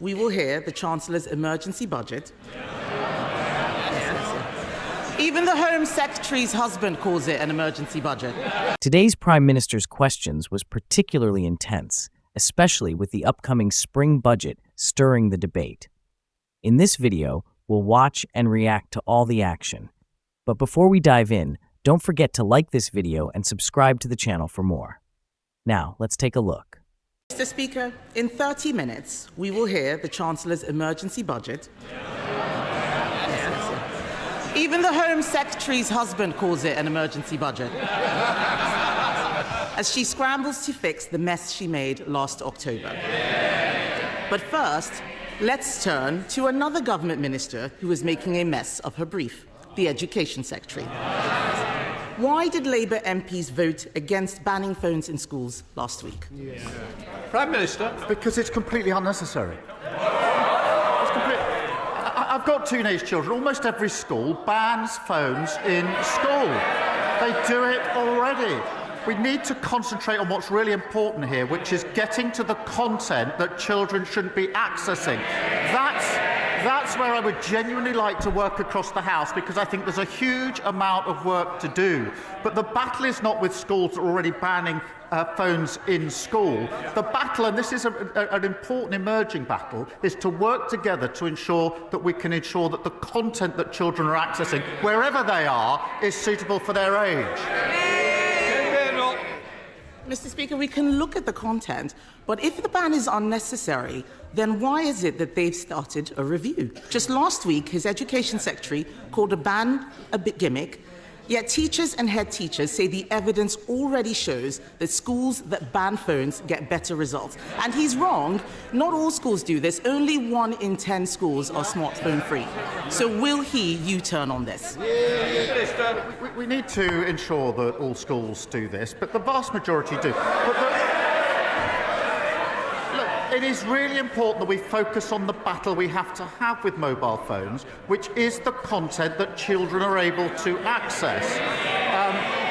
We will hear the Chancellor's emergency budget. Even the Home Secretary's husband calls it an emergency budget. Today's Prime Minister's questions was particularly intense, especially with the upcoming spring budget stirring the debate. In this video, we'll watch and react to all the action. But before we dive in, don't forget to like this video and subscribe to the channel for more. Now, let's take a look. Mr. Speaker, in 30 minutes, we will hear the Chancellor's emergency budget. Even the Home Secretary's husband calls it an emergency budget. As she scrambles to fix the mess she made last October. But first, let's turn to another government minister who is making a mess of her brief, the Education Secretary. Why did Labour MPs vote against banning phones in schools last week? Prime Minister. Because it's completely unnecessary. I've got teenage children. Almost every school bans phones in school. They do it already. We need to concentrate on what's really important here, which is getting to the content that children shouldn't be accessing. That's where I would genuinely like to work across the House, because I think there's a huge amount of work to do. But the battle is not with schools that are already banning phones in school. The battle, and this is an important emerging battle, is to work together to ensure that we can ensure that the content that children are accessing, wherever they are, is suitable for their age. Mr. Speaker, we can look at the content, but if the ban is unnecessary, then why is it that they've started a review? Just last week, his Education Secretary called a ban a bit gimmick, yet teachers and head teachers say the evidence already shows that schools that ban phones get better results. And he's wrong. Not all schools do this. Only 1 in 10 schools are smartphone-free. So will he U-turn on this? We need to ensure that all schools do this, but the vast majority do. It is really important that we focus on the battle we have to have with mobile phones, which is the content that children are able to access.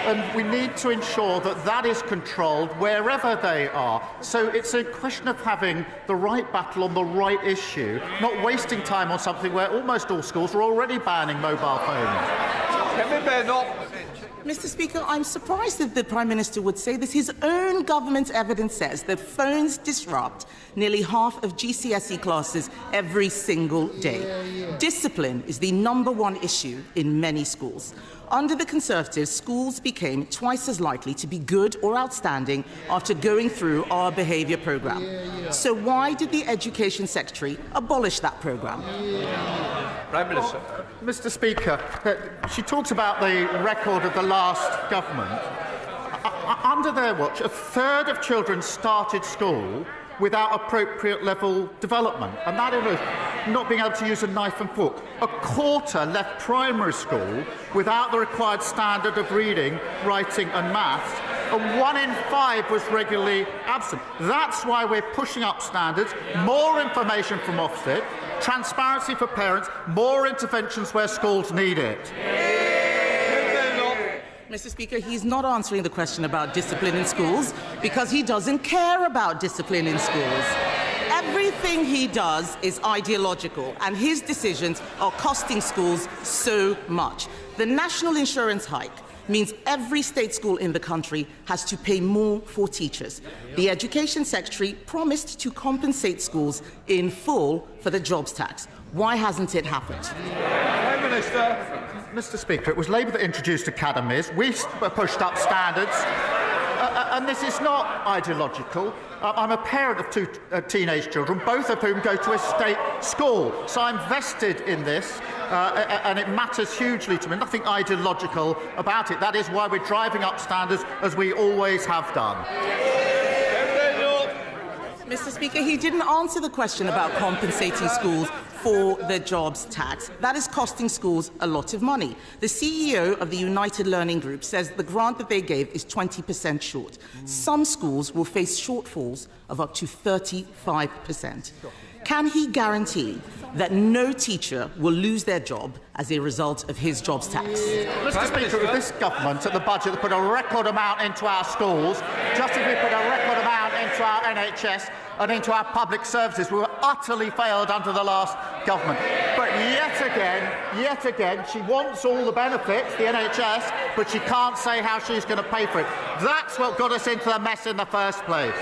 And we need to ensure that that is controlled wherever they are. So it's a question of having the right battle on the right issue, not wasting time on something where almost all schools are already banning mobile phones. Mr. Speaker, I'm surprised that the Prime Minister would say this. His own government's evidence says that phones disrupt nearly half of GCSE classes every single day. Discipline is the #1 issue in many schools. Under the Conservatives, schools became twice as likely to be good or outstanding after going through our behaviour programme. So why did the Education Secretary abolish that programme? Prime Minister. Mr. Speaker, she talks about the record of the last government. Under their watch, 1/3 of children started school without appropriate level development, and that is not being able to use a knife and fork. 1/4 left primary school without the required standard of reading, writing and maths, and 1 in 5 was regularly absent. That's why we're pushing up standards, more information from Ofsted, transparency for parents, more interventions where schools need it. Mr. Speaker, he's not answering the question about discipline in schools because he doesn't care about discipline in schools. Everything he does is ideological, and his decisions are costing schools so much. The national insurance hike means every state school in the country has to pay more for teachers. The Education Secretary promised to compensate schools in full for the jobs tax. Why hasn't it happened? Prime Minister. Mr. Speaker, it was Labour that introduced academies. We pushed up standards. And this is not ideological. I'm a parent of 2 teenage children, both of whom go to a state school. So I'm vested in this, and it matters hugely to me. Nothing ideological about it. That is why we're driving up standards, as we always have done. Mr. Speaker, he didn't answer the question about compensating schools for the jobs tax. That is costing schools a lot of money. The CEO of the United Learning Group says the grant that they gave is 20% short. Some schools will face shortfalls of up to 35%. Can he guarantee that no teacher will lose their job as a result of his jobs tax? Mr. Speaker, this government at the budget put a record amount into our schools, just as we put a record amount into into our NHS and into our public services. We were utterly failed under the last government. But yet again, she wants all the benefits, the NHS, but she can't say how she's going to pay for it. That's what got us into the mess in the first place.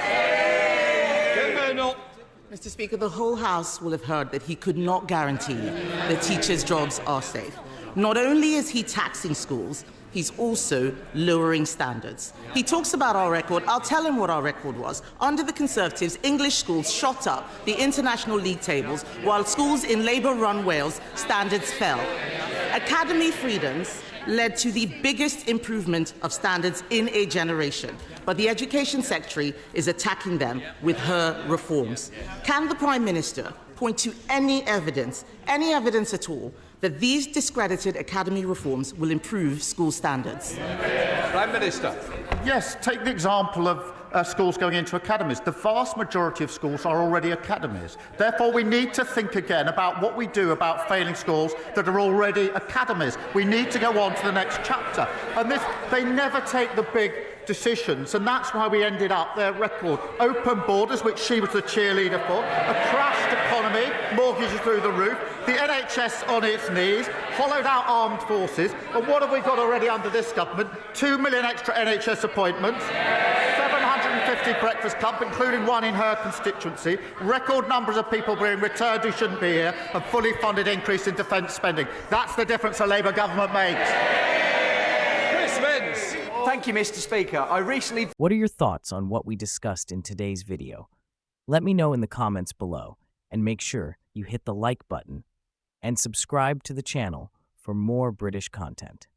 Mr. Speaker, the whole House will have heard that he could not guarantee that teachers' jobs are safe. Not only is he taxing schools, he's also lowering standards. He talks about our record. I'll tell him what our record was. Under the Conservatives, English schools shot up the international league tables, while schools in Labour-run Wales, standards fell. Academy freedoms led to the biggest improvement of standards in a generation. But the Education Secretary is attacking them with her reforms. Can the Prime Minister point to any evidence at all, that these discredited academy reforms will improve school standards? Prime Minister. Yes, take the example of schools going into academies. The vast majority of schools are already academies. Therefore, we need to think again about what we do about failing schools that are already academies. We need to go on to the next chapter. And they never take the big decisions, and that's why we ended up their record. Open borders, which she was the cheerleader for, a crashed economy, mortgages through the roof, the NHS on its knees, hollowed out armed forces, and what have we got already under this government? 2 million extra NHS appointments, 750 breakfast clubs, including one in her constituency, record numbers of people being returned who shouldn't be here, and fully funded increase in defence spending. That's the difference a Labour government makes. Thank you, Mr. Speaker. What are your thoughts on what we discussed in today's video? Let me know in the comments below, and make sure you hit the like button and subscribe to the channel for more British content.